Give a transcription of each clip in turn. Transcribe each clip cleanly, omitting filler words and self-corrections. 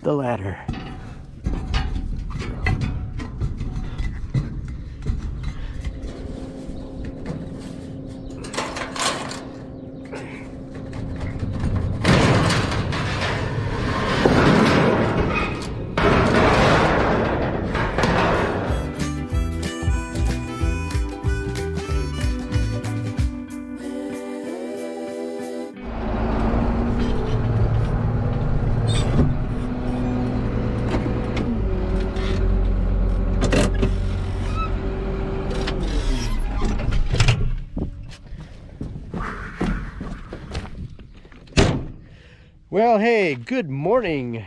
the ladder. Well, hey, good morning,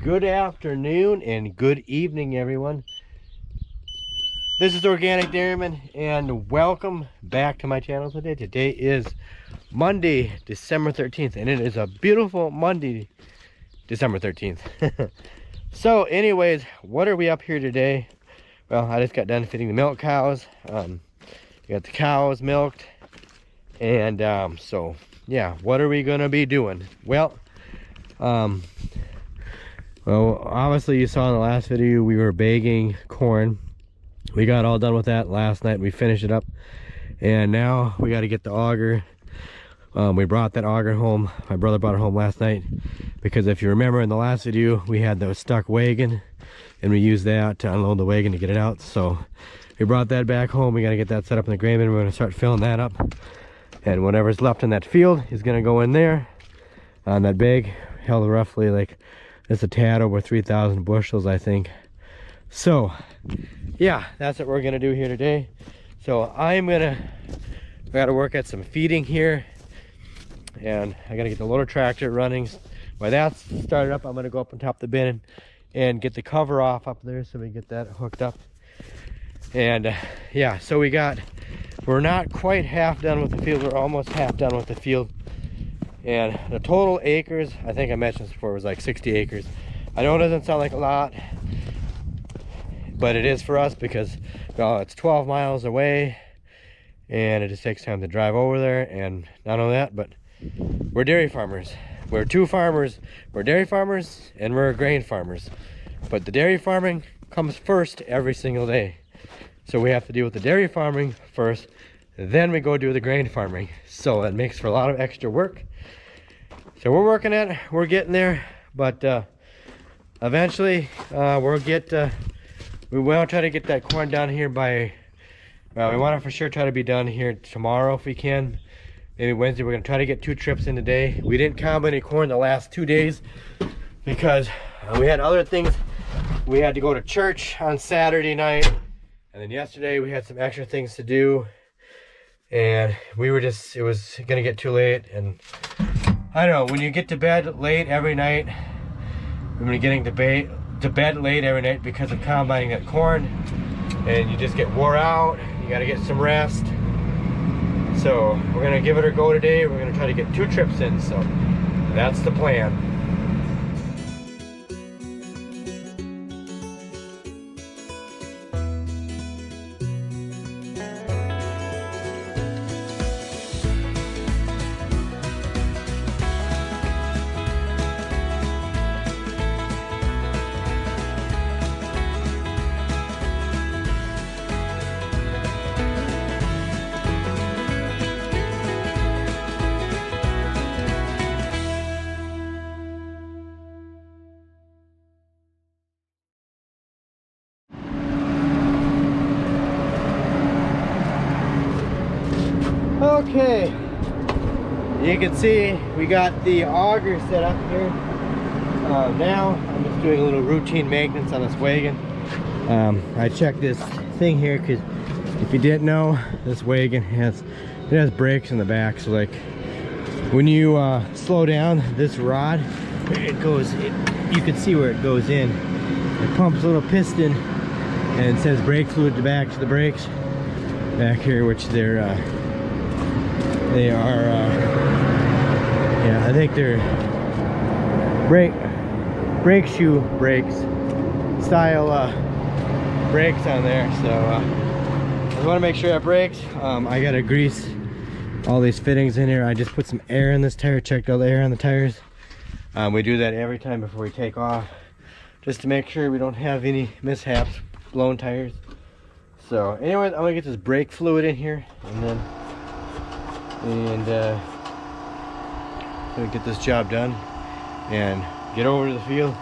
good afternoon, and good evening, everyone. This is Organic Dairyman, and welcome back to my channel today. Today is Monday, December 13th, and it is a beautiful Monday, December 13th. So, anyways, what are we up here today? Well, I just got done feeding the milk cows. We got the cows milked, and so, yeah, what are we going to be doing? Well, obviously you saw in the last video we were bagging corn. We got all done with that last night. We finished it up, and now we got to get the auger. We brought that auger home. My brother brought it home last night because if you remember in the last video we had the stuck wagon and we used that to unload the wagon to get it out. So we brought that back home. We got to get that set up in the grain bin. We're going to start filling that up, and whatever's left in that field is going to go in there on that bag. Held roughly like it's a tad over 3,000 bushels, I think. So yeah, that's what we're gonna do here today. So I gotta work at some feeding here, and I gotta get the loader tractor running. While that's started up, I'm gonna go up on top of the bin and get the cover off up there so we get that hooked up. And yeah, so we're not quite half done with the field. We're almost half done with the field. And the total acres, I think I mentioned this before, was like 60 acres. I know it doesn't sound like a lot, but it is for us because, well, it's 12 miles away and it just takes time to drive over there. And not only that, but we're dairy farmers. We're two farmers. We're dairy farmers and we're grain farmers. But the dairy farming comes first every single day. So we have to deal with the dairy farming first, then we go do the grain farming. So it makes for a lot of extra work. So we're working at it, we're getting there, but eventually we want to try to get that corn down here by, well, we want to for sure try to be done here tomorrow if we can. Maybe Wednesday. We're going to try to get 2 trips in today. We didn't combine any corn the last 2 days because we had other things. We had to go to church on Saturday night, and then yesterday we had some extra things to do, and it was going to get too late. And I don't know, when you get to bed late every night, when you're getting to bed late every night because of combining that corn, and you just get wore out, you got to get some rest. So we're going to give it a go today. We're going to try to get 2 trips in, so that's the plan. Okay, you can see we got the auger set up here. Now I'm just doing a little routine maintenance on this wagon. I checked this thing here because if you didn't know, this wagon has brakes in the back. So like when you slow down this rod, you can see where it goes in. It pumps a little piston and it says brake fluid to the brakes back here, which they are yeah, I think they're brake shoe brakes style brakes on there. So I just want to make sure that brakes. I gotta grease all these fittings in here. I just put some air in this tire, checked all the air on the tires. We do that every time before we take off. just to make sure we don't have any mishaps, blown tires. So anyways, I'm gonna get this brake fluid in here, and then gonna get this job done and get over to the field,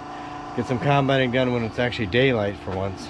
get some combining done when it's actually daylight for once.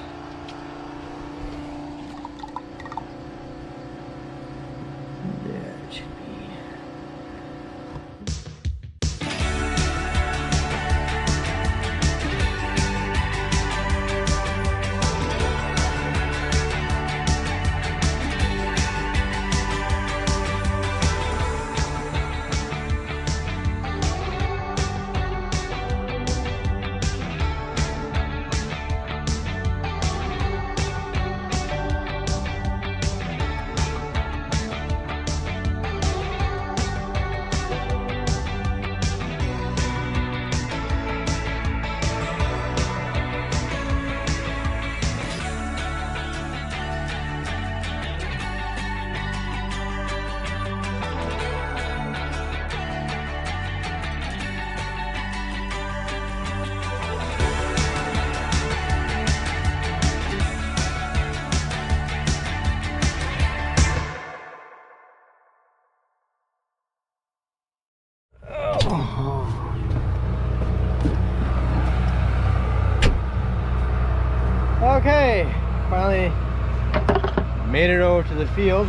Okay, finally made it over to the field,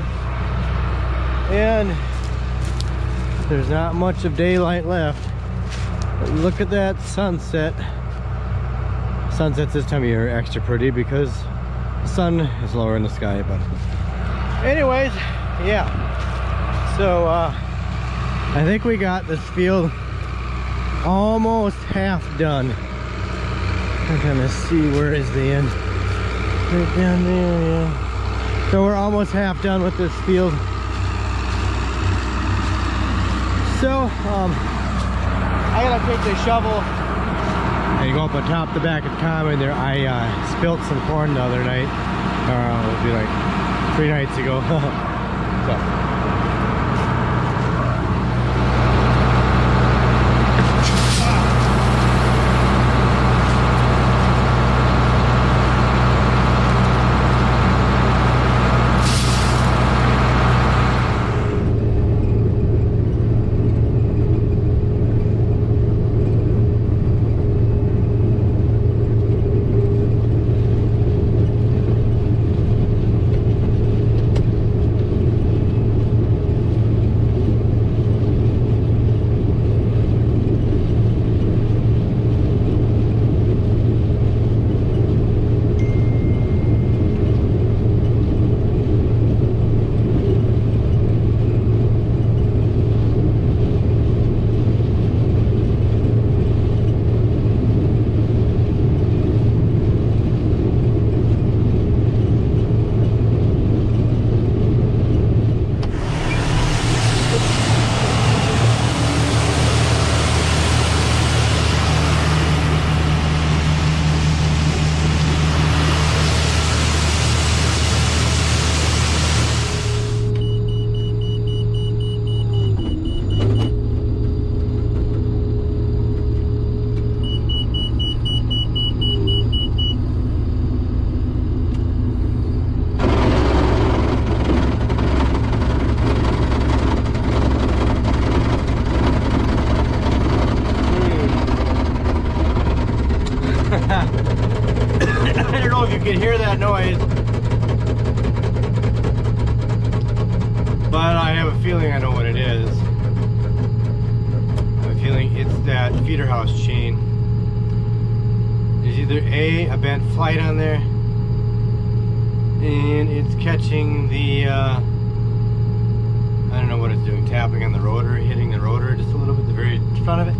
and there's not much of daylight left, but look at that sunset. Sunsets this time of year are extra pretty because the sun is lower in the sky. But anyways, yeah, so I think we got this field almost half done. I'm gonna see where is the end. Right down there, yeah. So we're almost half done with this field. So I gotta take the shovel and go up on top the back of the combine there. I spilt some corn the other night, or it would be like 3 nights ago. So. I don't know if you can hear that noise, but I have a feeling I know what it is. I have a feeling it's that feeder house chain. There's either a bent flight on there, and it's catching the, I don't know what it's doing, tapping on the rotor, hitting the rotor just a little bit, the very front of it.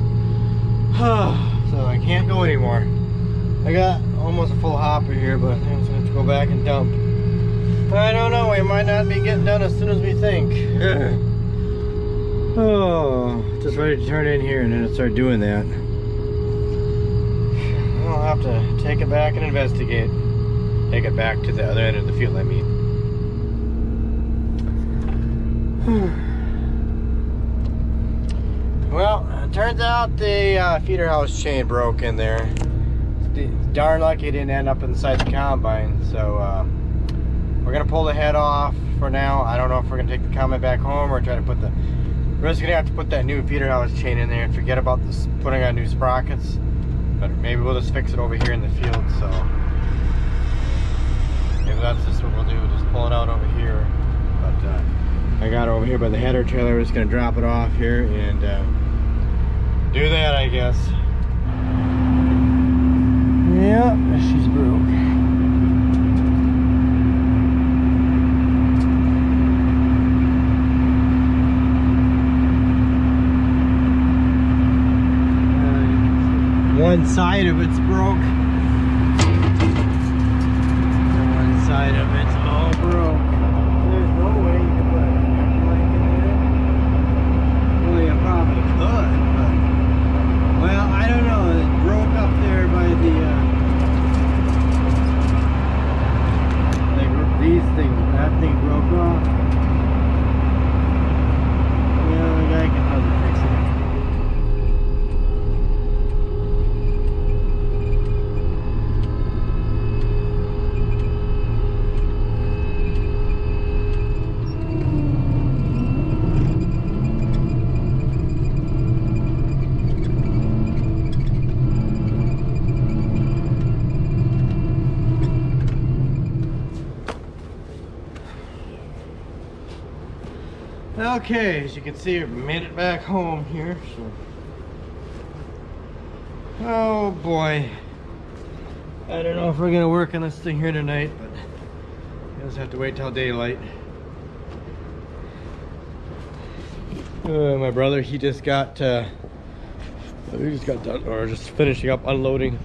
So I can't go anymore. I got almost a full hopper here, but I'm just going to have to go back and dump. I don't know, we might not be getting done as soon as we think. Oh, just ready to turn in here and then start doing that. I'll have to take it back and investigate. Take it back to the other end of the field, I mean. Well, it turns out the feeder house chain broke in there. darn lucky it didn't end up inside the combine. So we're gonna pull the head off for now. I don't know if we're gonna take the combine back home or try to put the. We're just gonna have to put that new feeder house chain in there and forget about this putting on new sprockets. But maybe we'll just fix it over here in the field. So maybe that's just what we'll do. Just pull it out over here. But I got it over here by the header trailer. We're just gonna drop it off here and do that, I guess. Yeah, she's broke. One side of it's broke. One side of it's all broke. There's no way you can put a blank in there. Well, you probably could, but well, I don't know. It broke up there by the these things. That thing broke off. Yeah, the guy can probably fix it. Okay, as you can see, we made it back home here. So, oh boy, I don't know if we're gonna work on this thing here tonight, but we'll just have to wait till daylight. My brother, he just got done, or just finishing up unloading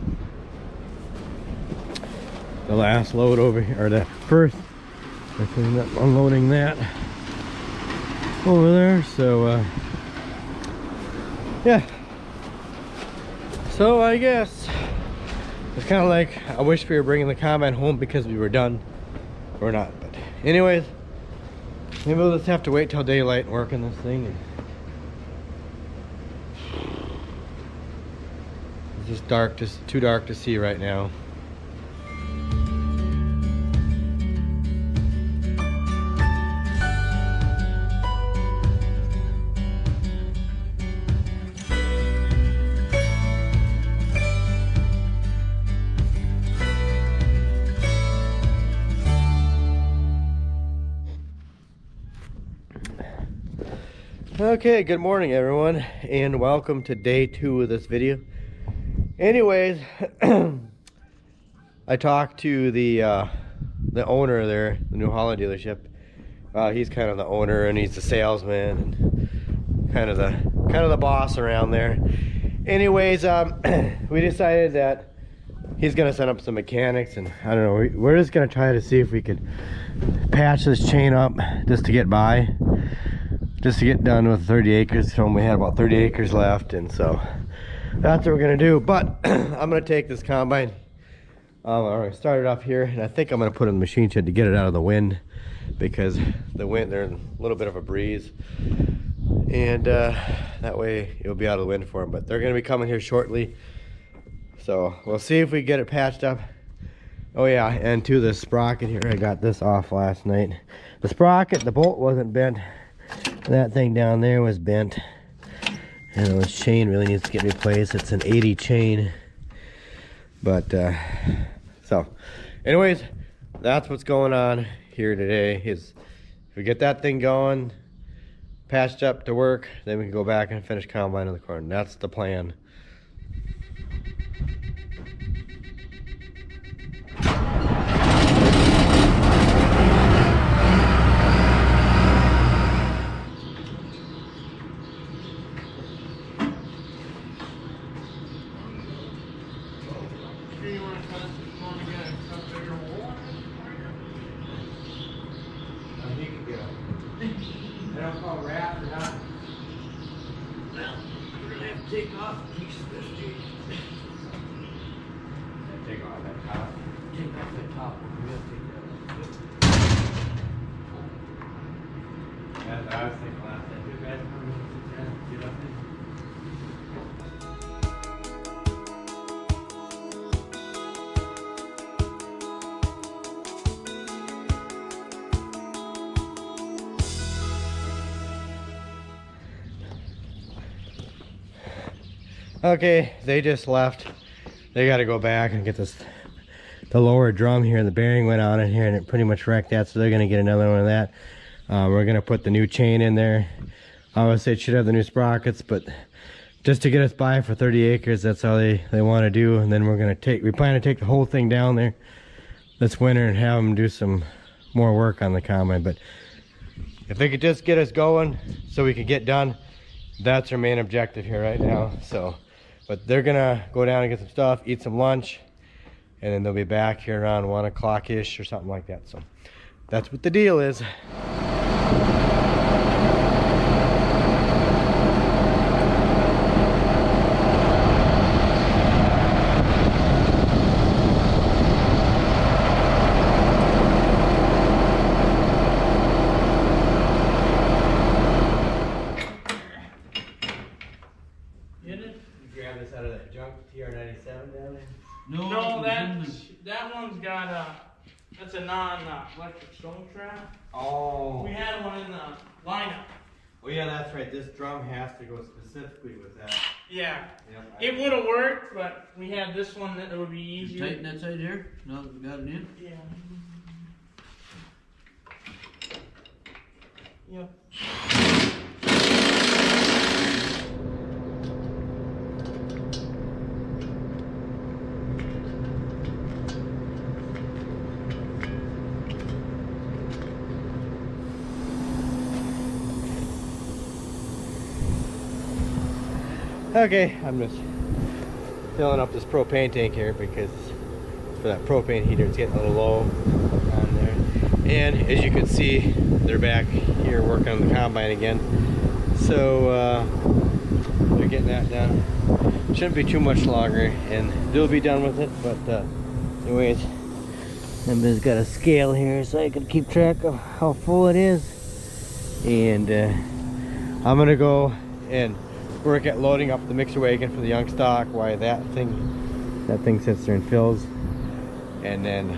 the last load over here, or the first. I cleaned up unloading that over there. So yeah, so I guess it's kind of like I wish we were bringing the combine home because we were done. We're not, but anyways, maybe we'll just have to wait till daylight and work on this thing. And it's just dark, just too dark to see right now. Okay, good morning everyone, and welcome to day 2 of this video. Anyways, I talked to the owner there, the New Holland dealership. He's kind of the owner and he's the salesman and kind of the boss around there. Anyways, we decided that he's gonna send up some mechanics, and I don't know, we're just gonna try to see if we could patch this chain up just to get by. Just to get done with 30 acres. So we had about 30 acres left, and so that's what we're gonna do. But I'm gonna take this combine. I'm gonna start it up here, and I think I'm gonna put it in the machine shed to get it out of the wind, because the wind, there's a little bit of a breeze, and that way it'll be out of the wind for them. But they're gonna be coming here shortly, so we'll see if we get it patched up. Oh yeah, and to the sprocket here, I got this off last night. The sprocket, the bolt wasn't bent. That thing down there was bent, and this chain really needs to get replaced. It's an 80 chain, but so anyways, that's what's going on here today. Is if we get that thing going, patched up to work, then we can go back and finish combining the corn. That's the plan. Take off a piece of this, dude. Take off that top. Take off that top. We're gonna take that. That's what I was thinking last time. Too bad. Get up there. Okay, they just left. They got to go back and get this, the lower drum here. The bearing went on it here and it pretty much wrecked that, so they're going to get another one of that. We're going to put the new chain in there. Obviously it should have the new sprockets, but just to get us by for 30 acres, that's all they want to do. And then we plan to take the whole thing down there this winter and have them do some more work on the combine. But if they could just get us going so we could get done, that's our main objective here right now. So, but they're gonna go down and get some stuff, eat some lunch, and then they'll be back here around 1 o'clock-ish or something like that. So that's what the deal is. Out of that junk TR97 down there? No, that one's got that's a non-electric stone trap. Oh. We had one in the lineup. Oh yeah, that's right. This drum has to go specifically with that. Yeah. Yep, it would have worked, but we had this one that would be easier. Tighten that side here. Now that we got it in. Yeah. Yep. Okay, I'm just filling up this propane tank here because for that propane heater it's getting a little low on there. And as you can see, they're back here working on the combine again. So they're getting that done. Shouldn't be too much longer and they'll be done with it. But anyways, Emma's got a scale here so I can keep track of how full it is. And I'm gonna go and work at loading up the mixer wagon for the young stock while that thing sits there and fills. And then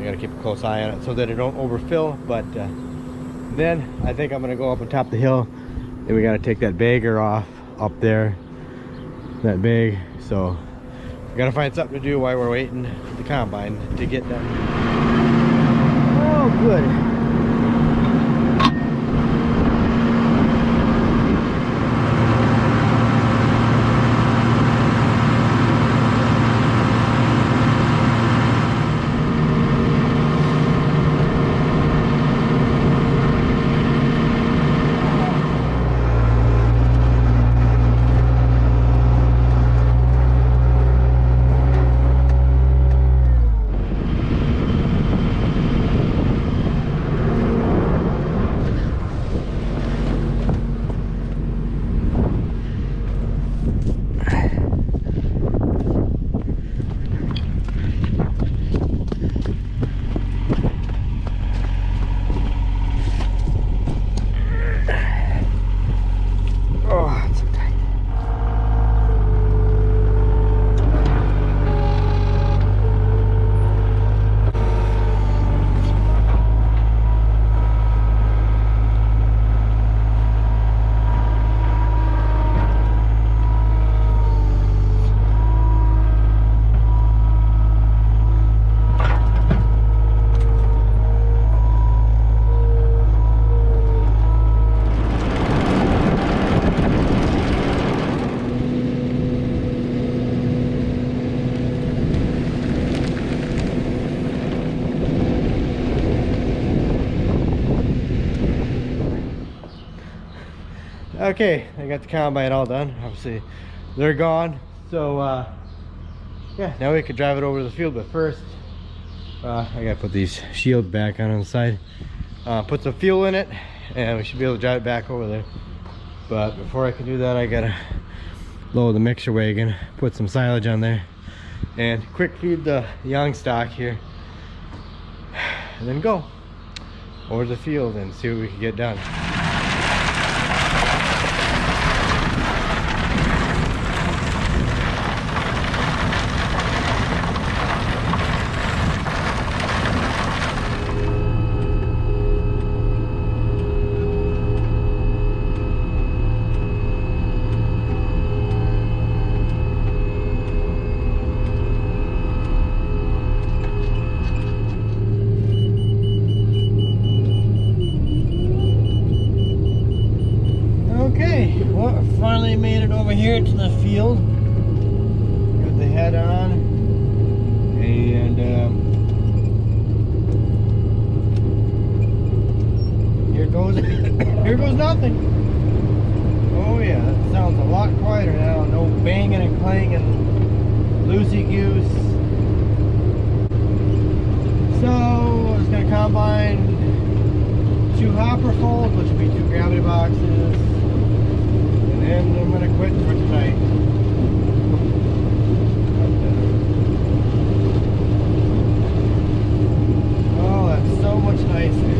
I gotta keep a close eye on it so that it don't overfill. But then I think I'm gonna go up on top of the hill and we gotta take that bagger off up there, that bag. So we gotta find something to do while we're waiting the combine to get done. Oh, good. Okay, I got the combine all done. Obviously they're gone, so yeah, now we could drive it over to the field. But first I gotta put these shields back on the side, put some fuel in it, and we should be able to drive it back over there. But before I can do that, I gotta load the mixer wagon, put some silage on there, and quick feed the young stock here, and then go over to the field and see what we can get done. here to the field. Got the head on, and here goes here goes nothing. Oh yeah, that sounds a lot quieter now. No banging and clanging, loosey goose. So I was gonna combine 2 hopper folds, which will be 2 gravity boxes, and then I'm gonna quit for tonight. Oh, that's so much nicer.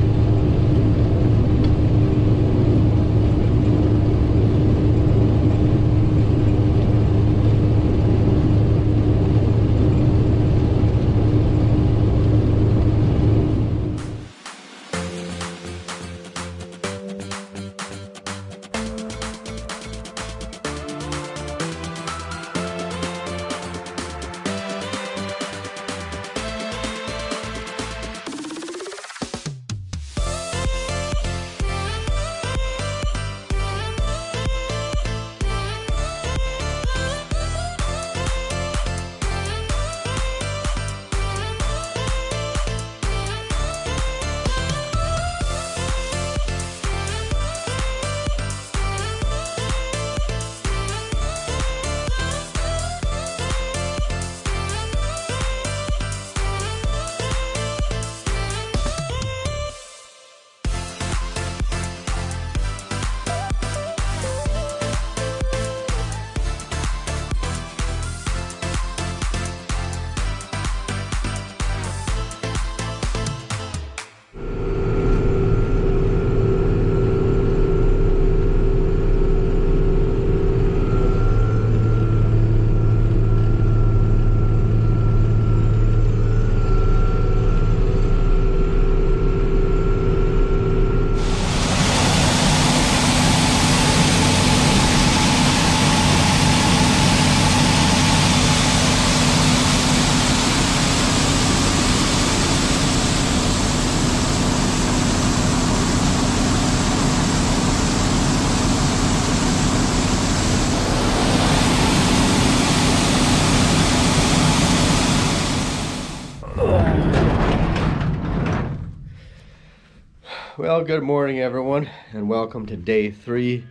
Well, good morning everyone, and welcome to day 3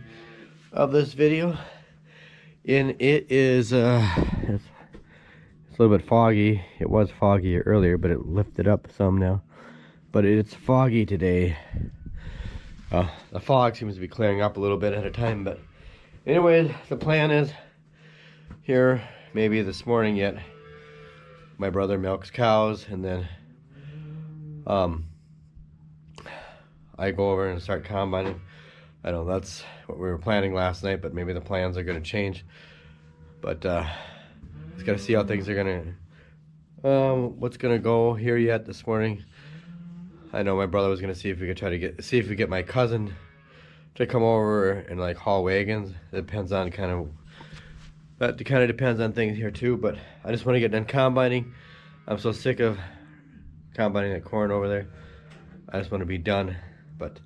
of this video. And it is it's a little bit foggy. It was foggy earlier, but it lifted up some now. But it's foggy today. The fog seems to be clearing up a little bit at a time, but anyway, the plan is here, maybe this morning yet, my brother milks cows, and then I go over and start combining. I know that's what we were planning last night, but maybe the plans are going to change. But just got to see how things are going to, what's going to go here yet this morning. I know my brother was going to see if we could try to see if we get my cousin to come over and like haul wagons. It depends on that kind of depends on things here too. But I just want to get done combining. I'm so sick of combining that corn over there. I just want to be done. But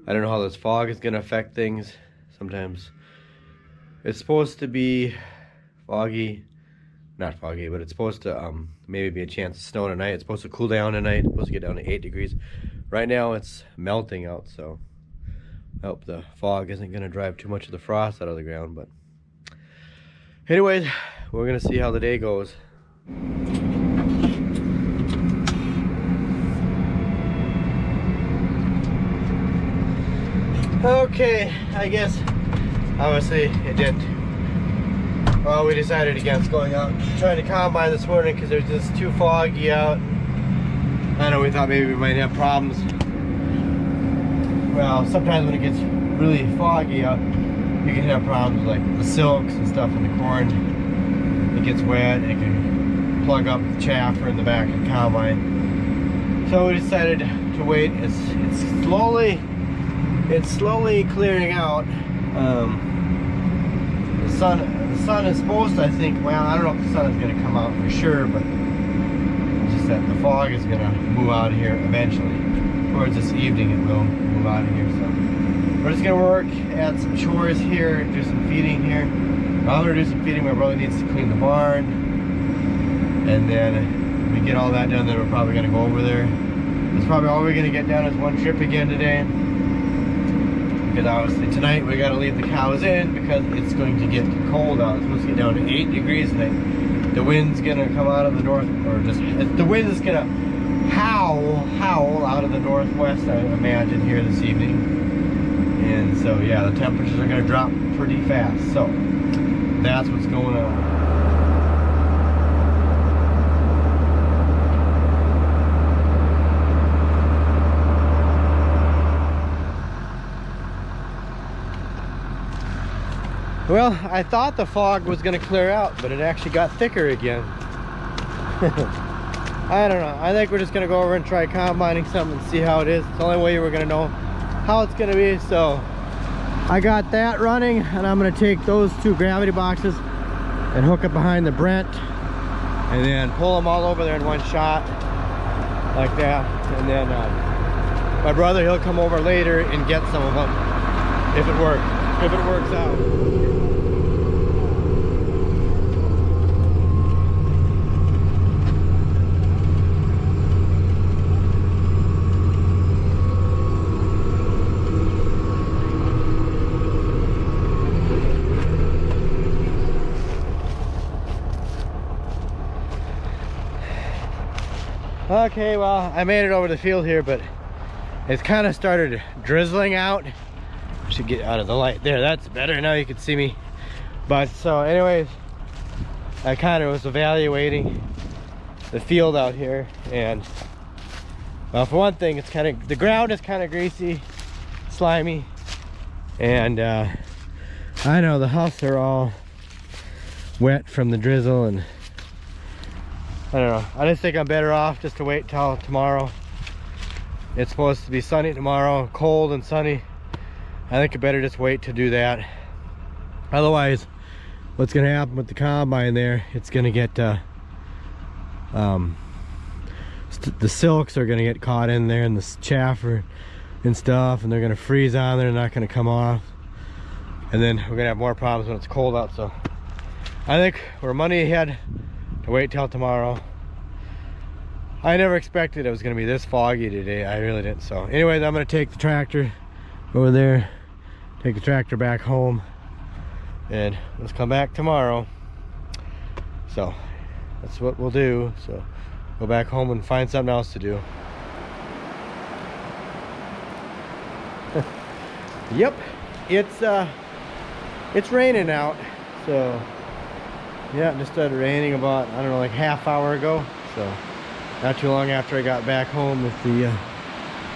I don't know how this fog is going to affect things. Sometimes it's supposed to be foggy, not foggy, but it's supposed to maybe be a chance of snow tonight. It's supposed to cool down tonight. It's supposed to get down to 8 degrees. Right now it's melting out, so I hope the fog isn't going to drive too much of the frost out of the ground. But anyways, we're going to see how the day goes. Okay, I guess obviously it didn't. Well, we decided against going out trying to combine this morning because it was just too foggy out. I know we thought maybe we might have problems. Well, sometimes when it gets really foggy out, you can have problems like the silks and stuff in the corn. It gets wet and it can plug up the chaff in the back of the combine. So we decided to wait. It's slowly clearing out. The sun is supposed to, I think, well, I don't know if the sun is going to come out for sure, but it's just that the fog is going to move out of here eventually. Towards this evening it will move out of here. So we're just going to work, add some chores here, do some feeding here. I'm gonna do some feeding. My brother needs to clean the barn, and then when we get all that done, then we're probably gonna go over there. That's probably all we're gonna get done is one trip again today. Because obviously tonight we gotta leave the cows in because it's going to get cold out. It's supposed to get down to 8 degrees tonight. The wind's gonna come out of the north, or just the wind is gonna howl out of the northwest, I imagine, here this evening. And so yeah, the temperatures are gonna drop pretty fast. So that's what's going on. Well, I thought the fog was going to clear out, but it actually got thicker again. I don't know. I think we're just going to go over and try combining something and see how it is. It's the only way we're going to know how it's going to be. So I got that running, and I'm going to take those 2 gravity boxes and hook it behind the Brent, and then pull them all over there in one shot like that. And then my brother, he'll come over later and get some of them if it works out. Okay, well, I made it over the field here, but it's kind of started drizzling out. Should get out of the light there. That's better. Now you can see me. But so anyways, I kind of was evaluating the field out here, and well, for one thing, it's kind of, the ground is kind of greasy, slimy, and I know the husks are all wet from the drizzle, and I don't know. I just think I'm better off just to wait till tomorrow. It's supposed to be sunny tomorrow, cold and sunny. I think I better just wait to do that. Otherwise, what's gonna happen with the combine there, it's gonna get the silks are gonna get caught in there, and the chaff and stuff, and they're gonna freeze on there, not gonna come off, and then we're gonna have more problems when it's cold out. So I think we're money ahead to wait till tomorrow. I never expected it was gonna be this foggy today. I really didn't. So anyways, I'm gonna take the tractor over there, take the tractor back home, and let's come back tomorrow. So that's what we'll do. So go back home and find something else to do. Yep, it's raining out. So yeah, it just started raining about, I don't know, like half hour ago. So not too long after I got back home with the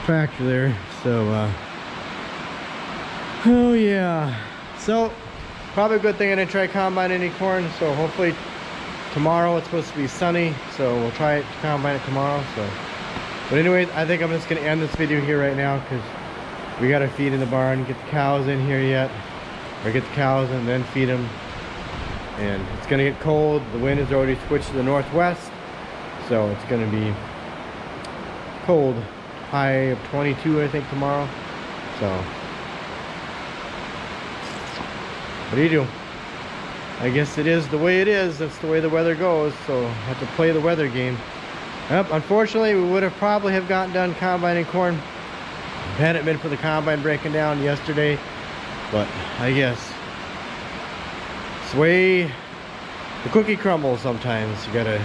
tractor there. So oh yeah, so probably a good thing I didn't try to combine any corn. So hopefully tomorrow it's supposed to be sunny, so we'll try it to combine it tomorrow. So but anyways, I think I'm just gonna end this video here right now, because we gotta feed in the barn, get the cows in here yet, or get the cows and then feed them. And it's gonna get cold. The wind has already switched to the northwest, so it's gonna be cold. High of 22, I think, tomorrow. So what do you do? I guess it is the way it is. That's the way the weather goes. So I have to play the weather game. Yep, unfortunately, we would have probably have gotten done combining corn had it been for the combine breaking down yesterday. But I guess it's the way the cookie crumbles sometimes. You gotta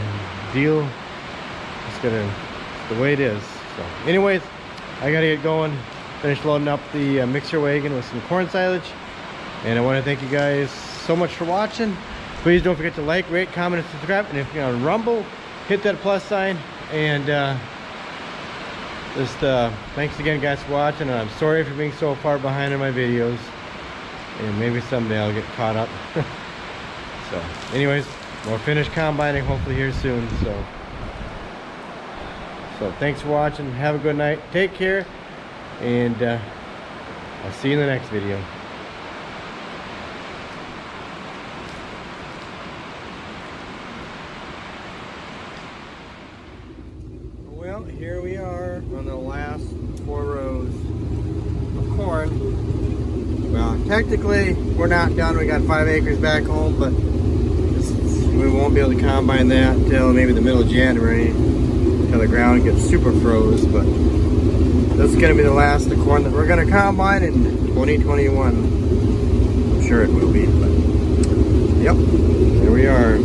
deal. It's the way it is. So anyways, I gotta get going. Finish loading up the mixer wagon with some corn silage. And I want to thank you guys so much for watching. Please don't forget to like, rate, comment, and subscribe. And if you're on Rumble, hit that plus sign. And just thanks again, guys, for watching. And I'm sorry for being so far behind in my videos. And maybe someday I'll get caught up. So anyways, we'll finish combining hopefully here soon. So thanks for watching. Have a good night. Take care. And I'll see you in the next video. Well, here we are on the last 4 rows of corn. Well, technically, we're not done. We got 5 acres back home, but we won't be able to combine that until maybe the middle of January, until the ground gets super froze. But that's going to be the last of the corn that we're going to combine in 2021. I'm sure it will be, but yep, there we are.